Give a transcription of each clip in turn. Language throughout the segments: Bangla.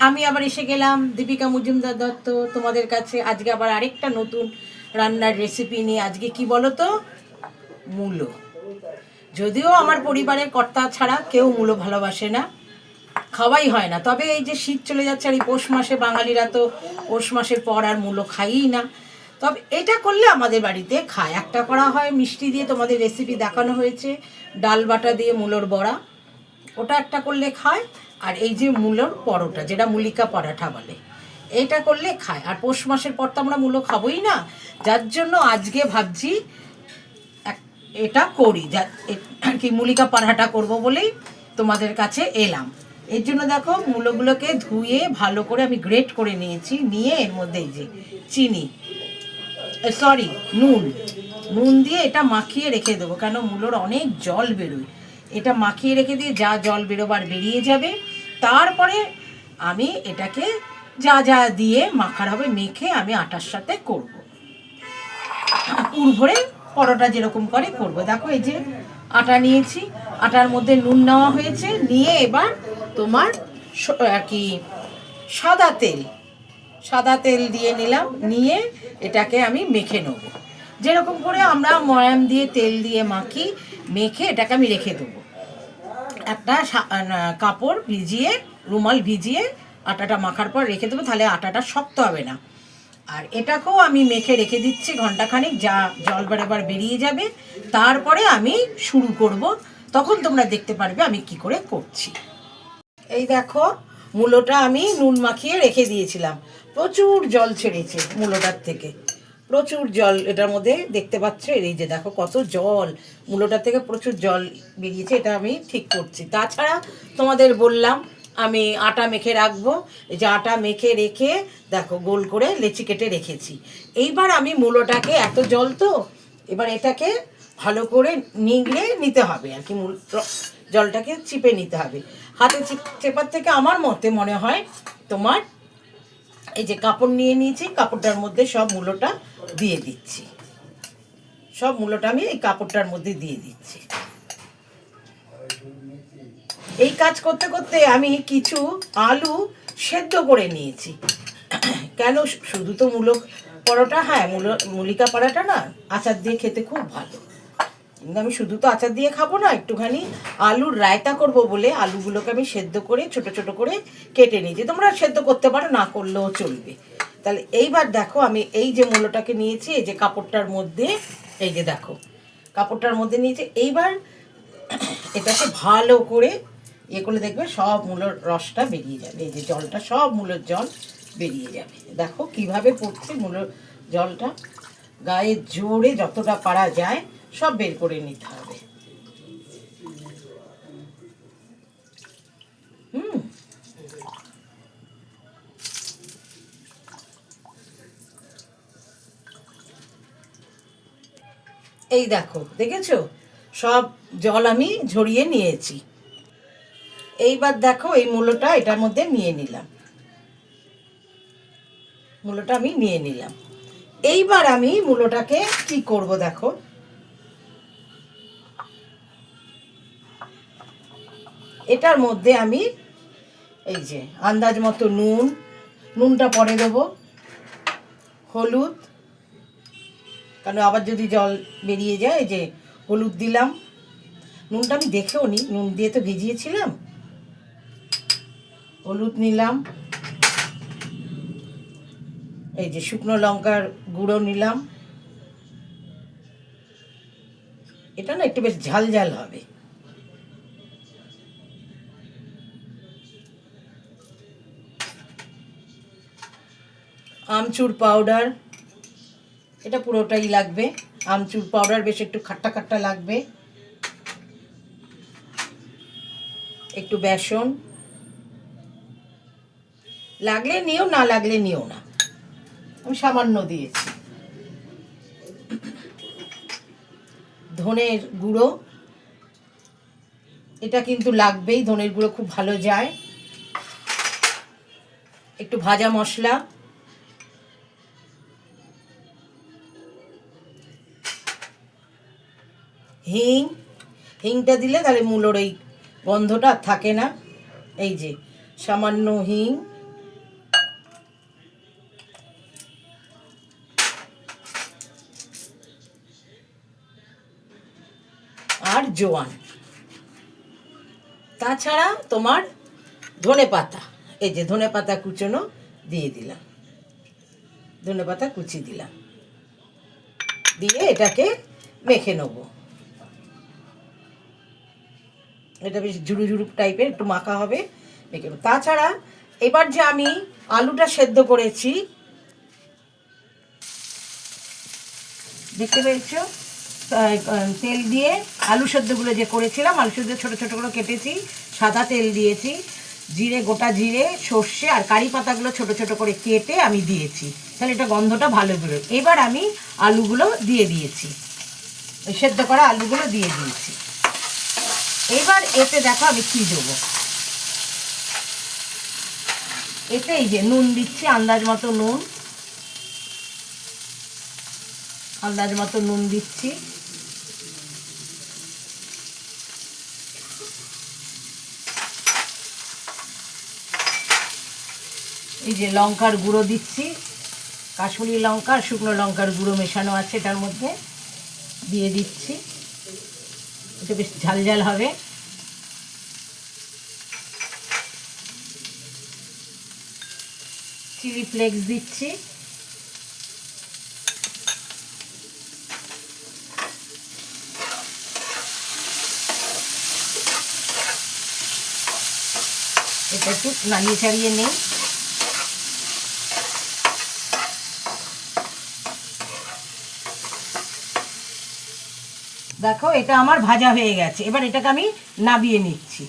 আমি আবার এসে গেলাম দীপিকা মজুমদার দত্ত তোমাদের কাছে। আজকে আবার আরেকটা নতুন রান্নার রেসিপি নিয়ে। আজকে কি বলো তো, মূলো। যদিও আমার পরিবারের কর্তা ছাড়া কেউ মূলো ভালোবাসে না, খাওয়াই হয় না। তবে এই যে শীত চলে যাচ্ছে আর এই পৌষ মাসে বাঙালিরা তো পৌষ মাসের পর আর মূলো খাইই না। তবে এটা করলে আমাদের বাড়িতে খায়। একটা করা হয় মিষ্টি দিয়ে, তোমাদের রেসিপি দেখানো হয়েছে, ডাল বাটা দিয়ে মূলোর বড়া, ওটা একটা করলে খায়। আর এই যে মূলোর পরোটা, যেটা মুলিকা পরাঠা বলে, এইটা করলে খায়। আর পৌষ মাসের পর তো আমরা মূলো খাবোই না, যার জন্য আজকে ভাবছি এটা করি, যা আর কি মুলিকা পরাঠা করব বলেই তোমাদের কাছে এলাম। এর জন্য দেখো মূলোগুলোকে ধুয়ে ভালো করে আমি গ্রেট করে নিয়েছি। নিয়ে এর মধ্যে এই যে চিনি, সরি নুন, নুন দিয়ে এটা মাখিয়ে রেখে দেবো, কেন মূলোর অনেক জল বেরোয়। এটা মাখিয়ে রেখে দিয়ে যা জল বেরোবার বেরিয়ে যাবে, তারপরে আমি এটাকে যা যা দিয়ে মাখার হবে মেখে আমি আটার সাথে করব, পুর ভরে পরোটা যেরকম করে করব। দেখো এই যে আটা নিয়েছি, আটার মধ্যে নুন নেওয়া হয়েছে, নিয়ে এবার তোমার আর কি সাদা তেল দিয়ে নিলাম। নিয়ে এটাকে আমি মেখে নেব, যেরকম করে আমরা ময়াম দিয়ে তেল দিয়ে মাখি, মেখে এটাকে আমি রেখে দেবো একটা কাপড় ভিজিয়ে, রুমাল ভিজিয়ে আটাটা মাখার পর রেখে দেবো, তাহলে আটাটা শক্ত হবে না। আর এটাকেও আমি মেখে রেখে দিচ্ছি ঘন্টাখানেক, যা জল বেরোবার বেরিয়ে যাবে, তারপরে আমি শুরু করব। তখন তোমরা দেখতে পারবে আমি কি করে করছি। এই দেখো মূলোটা আমি নুন মাখিয়ে রেখে দিয়েছিলাম, প্রচুর জল ছেড়েছে মূলোটার থেকে, প্রচুর জল এটার মধ্যে দেখতে পাচ্ছ। এই যে দেখো কত জল, মূলোটার থেকে প্রচুর জল বেরিয়েছে। এটা আমি ঠিক করছি। তাছাড়া তোমাদের বললাম আমি আটা মেখে রাখবো। এই যে আটা মেখে রেখে দেখো গোল করে লেচি কেটে রেখেছি। এইবার আমি মূলোটাকে, এত জল তো, এবার এটাকে ভালো করে নিংড়ে নিতে হবে আর কি, জলটাকে চিপে নিতে হবে। হাতে চেপার থেকে আমার মতে মনে হয় তোমার এই যে কাপড় নিয়ে নিয়েছি, কাপড়টার মধ্যে সব মূলোটা দিয়ে দিচ্ছি, সব মূলোটা আমি এই কাপড়টার মধ্যে দিয়ে দিচ্ছি। এই কাজ করতে করতে আমি কিছু আলু সেদ্ধ করে নিয়েছি। কেন, শুধু তো মূলো পরোটা, হ্যাঁ মুলিকা পরোটা না আচার দিয়ে খেতে খুব ভালো, কিন্তু আমি শুধু তো আচার দিয়ে খাবো না, একটুখানি আলুর রায়তা করব বলে আলুগুলোকে আমি সেদ্ধ করে ছোট ছোট করে কেটে নিয়েছি। তোমরা সেদ্ধ করতে পারো, না করলেও চলবে। তাহলে এইবার দেখো আমি এই যে মূলোটাকে নিয়েছি, এই যে কাপড়টার মধ্যে, এই যে দেখো কাপড়টার মধ্যে নিয়েছি। এইবার এটাকে ভালো করে ইয়ে করলে দেখবে সব মূলোর রসটা বেরিয়ে যাবে, এই যে জলটা সব মূলোর জল বেরিয়ে যাবে। দেখো কিভাবে পড়ছে মূলোর জলটা, গায়ে জোরে যতটা পারা যায় সব বের করে নিতে হবে। এই দেখো দেখেছো সব জল আমি ঝরিয়ে নিয়েছি। এইবার দেখো এই মূলোটা এটার মধ্যে নিয়ে নিলাম, মূলোটা আমি নিয়ে নিলাম। এইবার আমি মূলোটাকে কি করব দেখো, এটার মধ্যে আমি এই যে আন্দাজ মতো নুনটা পরে দেবো, হলুদ, কারণ আবার যদি জল বেরিয়ে যায়, এই যে হলুদ দিলাম, নুনটা আমি দেখেও নি, নুন দিয়ে তো ভিজিয়েছিলাম। হলুদ নিলাম, এই যে শুকনো লঙ্কার গুঁড়ো নিলাম, এটা না একটু বেশ ঝাল ঝাল হবে। আমচুর পাউডার, এটা পুরোটাই লাগবে। আমচুর পাউডার বেশ একটু খাট্টা খাট্টা লাগবে। একটু বেসন, লাগলে নিও, না লাগলে নিও না, আমি সামান্য দিয়েছি। ধনের গুঁড়ো, এটা কিন্তু লাগবেই, ধনের গুঁড়ো খুব ভালো যায়। একটু ভাজা মশলা, হিংটা দিলে তাহলে মূলোর এই গন্ধটা থাকে না। এই যে সামান্য হিং, জোয়ান, তাছাড়া তোমার ধনে পাতা, এই যে ধনে পাতা কুচনো দিয়ে দিলাম, ধনে পাতা কুচি দিলাম, দিয়ে এটাকে মেখে নেবো। এটা বেশ ঝুড়ু ঝুড়ু টাইপের একটু মাখা হবে, মেখে নেবো। তাছাড়া এবার যে আমি আলুটা সেদ্ধ করেছি, দেখতে পেয়েছো, তেল দিয়ে আলু সেদ্ধগুলো যে করেছিলাম, আলু সেদ্ধ ছোটো ছোটো করে কেটেছি, সাদা তেল দিয়েছি, জিরে, গোটা জিরে, সর্ষে আর কারি পাতাগুলো ছোটো ছোটো করে কেটে আমি দিয়েছি, তাহলে এটা গন্ধটা ভালো বেরোয়। এবার আমি আলুগুলো দিয়ে দিয়েছি, ওই সেদ্ধ করা আলুগুলো দিয়ে দিয়েছি। এবার এতে দেখো আমি কী দেবো, এতে এই যে নুন দিচ্ছি, আন্দাজ মতো নুন, আন্দাজ মতো নুন দিচ্ছি, এই যে লঙ্কার গুঁড়ো দিচ্ছি, কাশ্মীরি লঙ্কা আর শুকনো লঙ্কার গুঁড়ো মেশানো আছে এটার মধ্যে, দিয়ে দিচ্ছি, এটা বেশ ঝাল ঝাল হবে। চিলি ফ্লেক্স দিচ্ছি, এটা একটু নাড়িয়ে ছাড়িয়ে নেই। দেখো এটা আমার ভাজা হয়ে গেছে, এবার এটাকে আমি নাবিয়ে নিচ্ছি।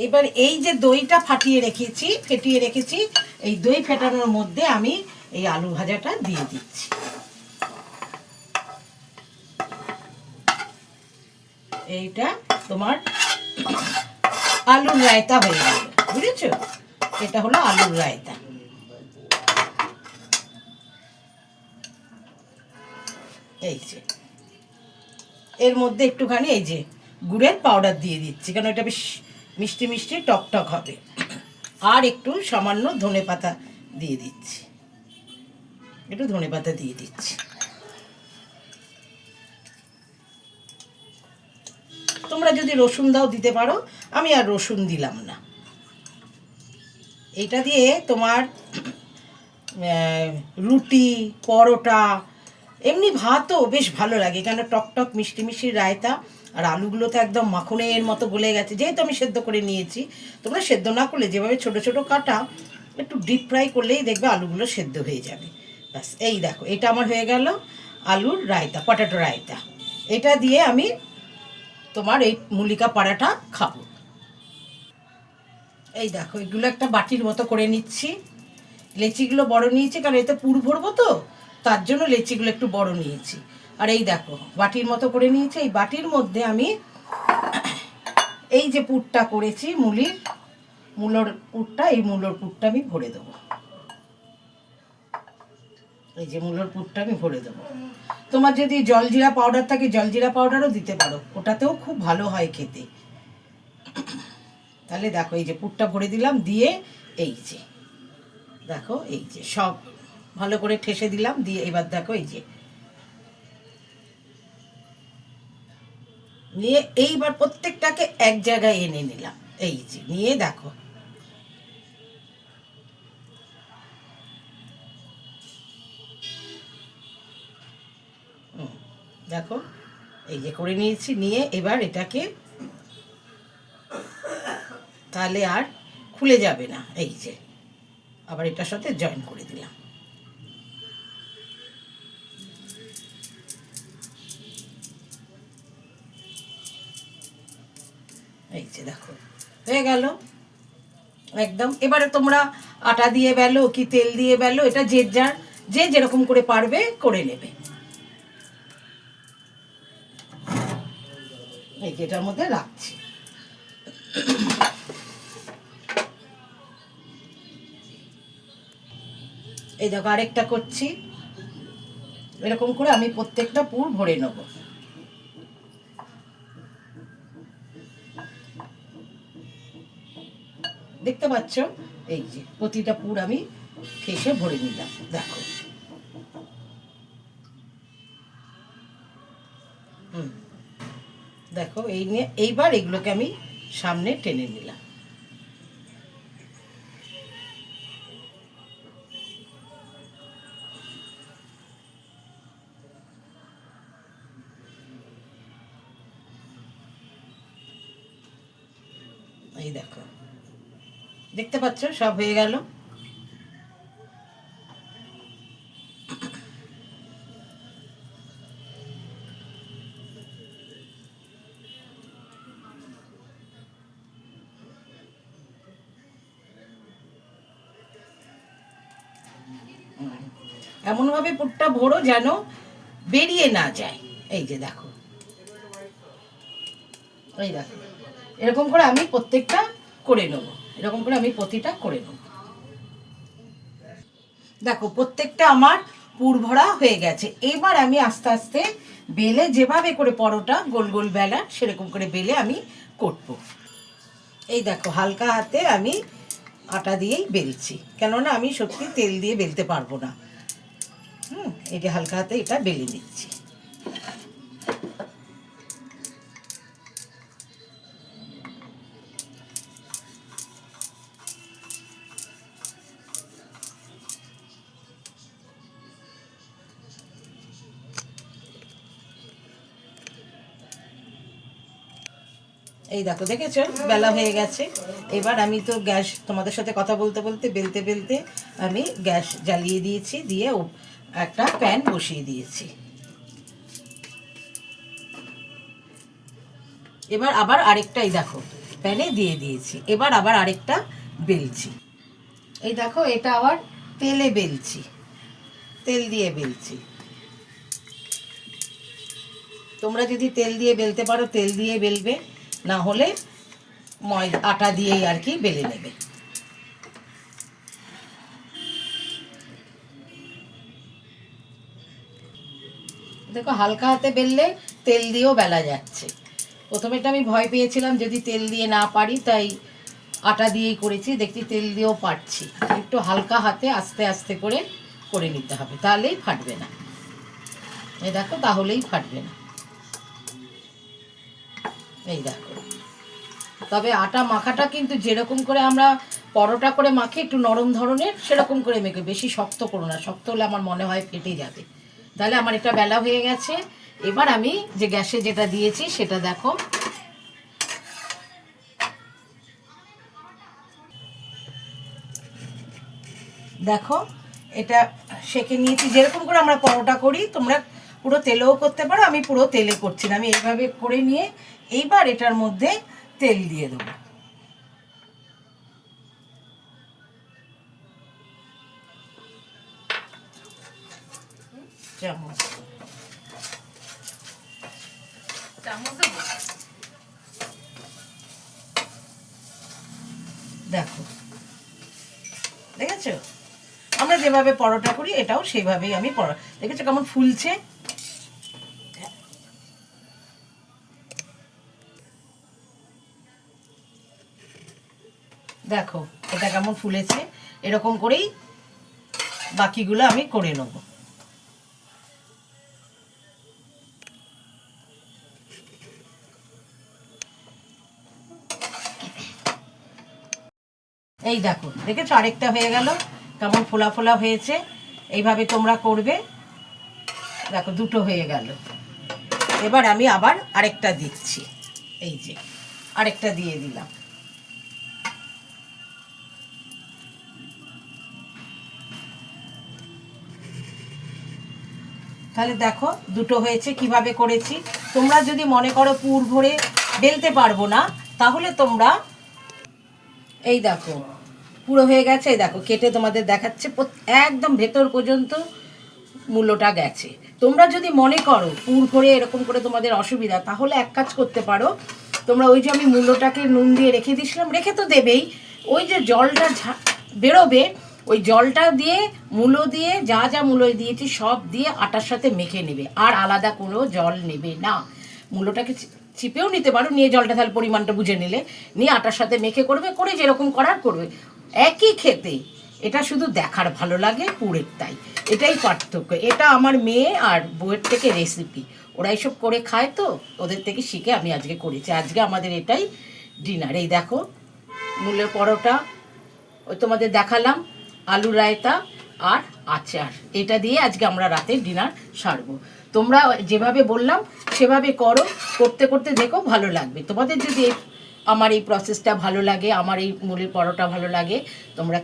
এবার এই যে দইটা ফেটিয়ে রেখেছি, এই দই ফেটানোর মধ্যে আমি এই আলু ভাজাটা দিয়ে দিচ্ছি। এইটা তোমার আলুর রায়তা হয়ে গেল, বুঝেছ? এটা হলো আলুর রায়তা। এই যে এর মধ্যে একটুখানি এই যে গুড়ের পাউডার দিয়ে দিচ্ছি, কারণ এটা বেশ মিষ্টি মিষ্টি টক টক হবে, আর একটু সামান্য ধনে পাতা দিয়ে দিচ্ছি, একটু ধনে পাতা দিয়ে দিচ্ছি। তোমরা যদি রসুন দাও দিতে পারো, আমি আর রসুন দিলাম না। এটা দিয়ে তোমার রুটি, পরোটা, এমনি ভাতও বেশ ভালো লাগে, কেন টক টক মিষ্টি মিষ্টি রায়তা, আর আলুগুলো তো একদম মাখনের মতো গলে গেছে, যেহেতু আমি সেদ্ধ করে নিয়েছি। তোমরা সেদ্ধ না করলে যেভাবে ছোট ছোট কাটা, একটু ডিপ ফ্রাই করলেই দেখবে আলুগুলো সেদ্ধ হয়ে যাবে। ব্যাস, এই দেখো এটা আমার হয়ে গেল আলুর রায়তা, পটেটো রায়তা। এটা দিয়ে আমি তোমার এই মুলিকা পরাঠা খাবো। এই দেখো এগুলো একটা বাটির মতো করে নিচ্ছি, লেচিগুলো বড় নিয়েছি কারণ এতে পুর ভরবো তো, তার জন্য লেচিগুলো একটু বড় নিয়েছি। আর এই দেখো বাটির মতো করে নিয়েছি, এই বাটির মধ্যে আমি এই যে পুরটা করেছি মূলোর পুরটা, এই মূলোর পুরটা আমি ভরে দেবো। এই যে মূলোর পুরটা আমি ভরে দেবো। তোমার যদি জলজিরা পাউডার থাকে, জলজিরা পাউডারও দিতে পারো, ওটাতেও খুব ভালো হয় খেতে। তাহলে দেখো এই যে পুরটা ভরে দিলাম, দিয়ে এই যে দেখো এই যে সব ভালো করে ঠেসে দিলাম, দিয়ে এবার দেখো এই যে নিয়ে এইবার প্রত্যেকটাকে এক জায়গায় এনে নিলাম, এই যে নিয়ে দেখো দেখো এই যে করে নিয়েছি, নিয়ে এবার এটাকে তাহলে আর খুলে যাবে না, এই যে আবার এটার সাথে জয়েন করে দিলাম। এই যে দেখো হয়ে গেল একদম। এবারে তোমরা আটা দিয়ে বেলো কি তেল দিয়ে বেলো, এটা যে যেরকম করে পারবে করে নেবে। এই যে এটার মধ্যে রাখছি। এই দেখো আরেকটা করছি, এরকম করে আমি প্রত্যেকটা পুর ভরে নেব। দেখতে পাচ্ছ এই যে প্রতিটা পুর আমি ঠেসে ভরে নিলাম, দেখো দেখো দেখো এই নিয়ে এইবার এগুলোকে আমি সামনে টেনে নিলাম। এই দেখো, দেখতে পাচ্ছ সব হয়ে গেল। এমনভাবে পুরটা ভরো যেন বেরিয়ে না যায়। এই যে দেখো, এই দেখো, এরকম করে আমি প্রত্যেকটা করে নেব, এরকম করে আমি প্রতিটা করে নেব। দেখো প্রত্যেকটা আমার পুর ভরা হয়ে গেছে। এবার আমি আস্তে আস্তে বেলে, যেভাবে করে পরোটা গোল গোল বেলা সেরকম করে বেলে আমি করবো। এই দেখো হালকা হাতে আমি আটা দিয়েই বেলছি, কেননা আমি সত্যি তেল দিয়ে বেলতে পারবো না। এই যে হালকা হাতে এটা বেলে নিচ্ছি। এই দেখো, দেখেছো বেলা হয়ে গেছে। এবার আমি তো গ্যাস, তোমাদের সাথে কথা বলতে বলতে বেলতে বেলতে আমি গ্যাস জ্বালিয়ে দিয়েছি, দিয়ে একটা প্যান বসিয়ে দিয়েছি। এবার আবার আরেকটা, এই দেখো প্যানে দিয়ে দিয়েছি। এবার আবার আরেকটা বেলছি। এই দেখো এটা আবার তেলে বেলছি, তেল দিয়ে বেলছি। তোমরা যদি তেল দিয়ে বেলতে পারো তেল দিয়ে বেলবে, না হলে আটা দিয়েই আর কি বেলে নেবে। দেখো হালকা হাতে বেললে তেল দিয়েও বেলা যাচ্ছে। প্রথমে তো আমি ভয় পেয়েছিলাম যদি তেল দিয়ে না পারি, তাই আটা দিয়েই করেছি। দেখছি তেল দিয়েও পারছি। একটু হালকা হাতে আস্তে আস্তে করে করে নিতে হবে, তাহলেই ফাটবে না। এই দেখো, তাহলেই ফাটবে না। এই দেখো, তবে আটা মাখাটা কিন্তু যেরকম করে আমরা পরোটা করে মাখি একটু নরম ধরনের, সেরকম করে মেখে, বেশি শক্ত করো না। শক্ত হলে আমার মনে হয় ফেটে যাবে। তাহলে আমার এটা বেলা হয়ে গেছে। এবার আমি যে গ্যাসে যেটা দিয়েছি সেটা দেখো, দেখো এটা সেঁকে নিয়েছি। যেরকম করে আমরা পরোটা করি, তোমরা পুরো তেলেও করতে পারো, আমি পুরো তেলে করছি না। আমি এইভাবে করে নিয়ে এইবার এটার মধ্যে তেল দিয়ে দেবো। চামচ, দেখো দেখেছো আমরা যেভাবে পরোটা করি এটাও সেভাবেই আমি দেখেছো কেমন ফুলছে। দেখো এটা কেমন ফুলেছে। এরকম করেই বাকিগুলো আমি করে নেব। এই দেখো, দেখেছো আরেকটা হয়ে গেল, কেমন ফোলা ফোলা হয়েছে। এইভাবে তোমরা করবে। দেখো দুটো হয়ে গেল। এবার আমি আবার আরেকটা দিচ্ছি। এই যে আরেকটা দিয়ে দিলাম। তাহলে দেখো দুটো হয়েছে। কিভাবে করেছি, তোমরা যদি মনে করো পুর ভরে বেলতে পারবো না, তাহলে তোমরা এই দেখো পুরো হয়ে গেছে। এই দেখো কেটে তোমাদের দেখাচ্ছে, একদম ভেতর পর্যন্ত মূল্যটা গেছে। তোমরা যদি মনে করো পুর ভরে এরকম করে তোমাদের অসুবিধা, তাহলে এক কাজ করতে পারো তোমরা। ওই যে আমি মূল্যটাকে নুন দিয়ে রেখে দিয়েছিলাম, রেখে তো দেবেই, ওই যে জলটা বেরোবে, ওই জলটা দিয়ে মূলো দিয়ে যা যা মূলো দিয়েছি সব দিয়ে আটার সাথে মেখে নেবে। আর আলাদা কোনো জল নেবে না। মূলোটাকে চিপেও নিতে পারো, নিয়ে জলটা তাহলে পরিমাণটা বুঝে নিলে, নিয়ে আটার সাথে মেখে করবে, করে যেরকম করার করবে। একই খেতে, এটা শুধু দেখার ভালো লাগে পুরের, তাই এটাই পার্থক্য। এটা আমার মেয়ে আর বউয়ের থেকে রেসিপি। ওরা এইসব করে খায় তো, ওদের থেকে শিখে আমি আজকে করেছি। আজকে আমাদের এটাই ডিনার। এই দেখো মূলের পরোটা, ওই তোমাদের দেখালাম, আলু রায়তা আর আচার, এটা দিয়ে আজকে আমরা রাতে ডিনার সারবো। তোমরা যেভাবে বললাম সেভাবে করো, করতে করতে দেখো ভালো লাগবে তোমাদের। যদি আমার এই প্রসেসটা ভালো লাগে, আমার এই মুলির পরোটা ভালো লাগে, তোমরা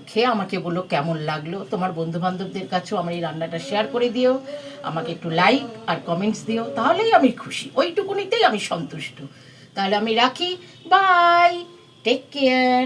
খেয়ে আমাকে বলো কেমন লাগলো। তোমার বন্ধুবান্ধবদের কাছেও আমার এই রান্নাটা শেয়ার করে দিও, আমাকে একটু লাইক আর কমেন্টস দিও, তাহলেই আমি খুশি, ওইটুকুনিতেই আমি সন্তুষ্ট। তাহলে আমি রাখি, বাই, টেক কেয়ার।